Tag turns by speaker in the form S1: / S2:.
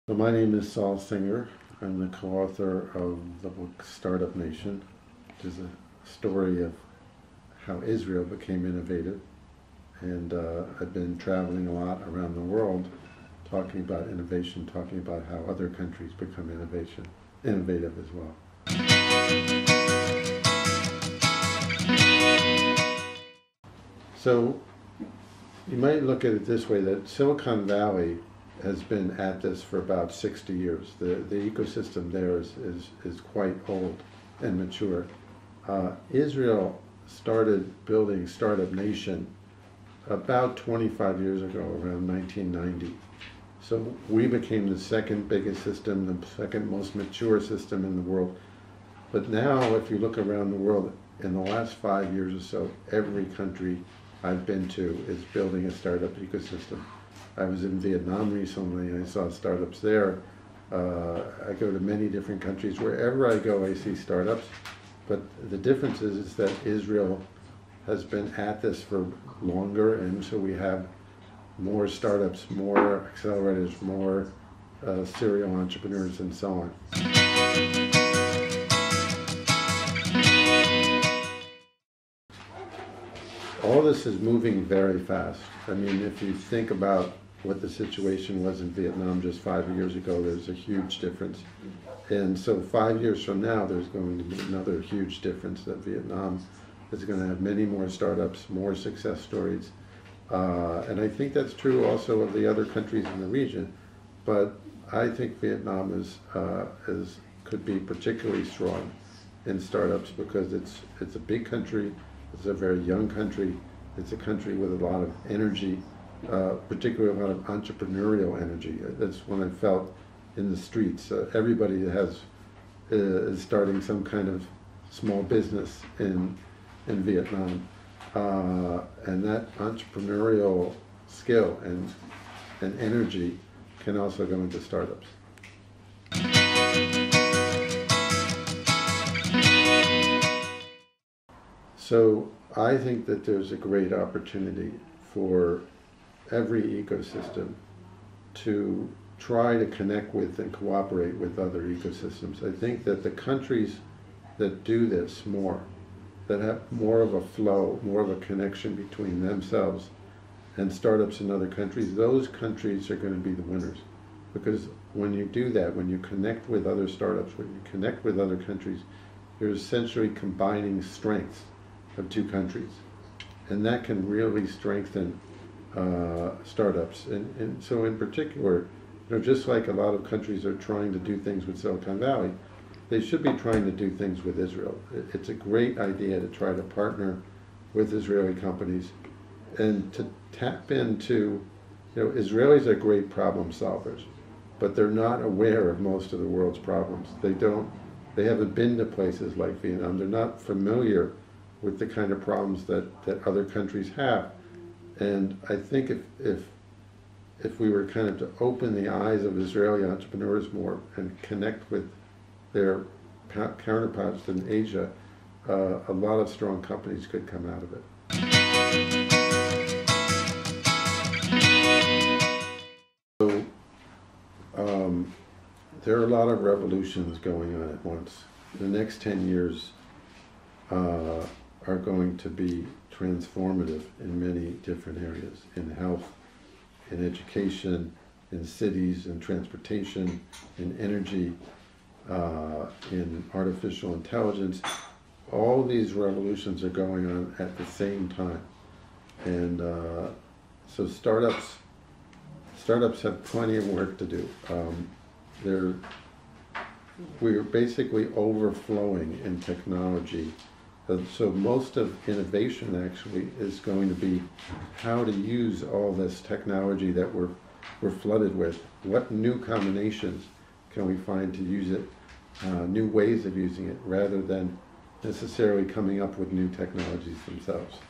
S1: So my name is Saul Singer. I'm the co-author of the book Startup Nation, which is a story of how Israel became innovative. And I've been traveling a lot around the world talking about innovation, talking about how other countries become innovative as well. So you might look at it this way, that Silicon Valley has been at this for about 60 years. The ecosystem there is quite old and mature. Israel started building Startup Nation about 25 years ago, around 1990. So we became the second biggest system, the second most mature system in the world. But now, if you look around the world, in the last 5 years or so, every country I've been to is building a startup ecosystem. I was in Vietnam recently and I saw startups there. I go to many different countries. Wherever I go, I see startups. But the difference is that Israel has been at this for longer, and so we have more startups, more accelerators, more serial entrepreneurs, and so on. All this is moving very fast. I mean, if you think about what the situation was in Vietnam just 5 years ago, there's a huge difference. And so 5 years from now, there's going to be another huge difference, that Vietnam is going to have many more startups, more success stories. And I think that's true also of the other countries in the region. But I think Vietnam could be particularly strong in startups because it's a big country, it's a very young country, it's a country with a lot of energy, particularly a lot of entrepreneurial energy. That's what I felt in the streets. Everybody is starting some kind of small business in Vietnam, and that entrepreneurial skill and energy can also go into startups. So I think that there's a great opportunity for every ecosystem to try to connect with and cooperate with other ecosystems. I think that the countries that do this more, that have more of a flow, more of a connection between themselves and startups in other countries, those countries are going to be the winners. Because when you do that, when you connect with other startups, when you connect with other countries, you're essentially combining strengths of two countries. And that can really strengthen startups. And so in particular, just like a lot of countries are trying to do things with Silicon Valley, they should be trying to do things with Israel. It's a great idea to try to partner with Israeli companies and to tap into, Israelis are great problem solvers, but they're not aware of most of the world's problems. They haven't been to places like Vietnam. They're not familiar with the kind of problems that other countries have. And I think if we were kind of to open the eyes of Israeli entrepreneurs more and connect with their counterparts in Asia, a lot of strong companies could come out of it. So there are a lot of revolutions going on at once. The next 10 years are going to be transformative in many different areas, in health, in education, in cities, in transportation, in energy, in artificial intelligence. All these revolutions are going on at the same time. And so startups have plenty of work to do. We're basically overflowing in technology. So most of innovation actually is going to be how to use all this technology that we're flooded with. What new combinations can we find to use it, new ways of using it, rather than necessarily coming up with new technologies themselves.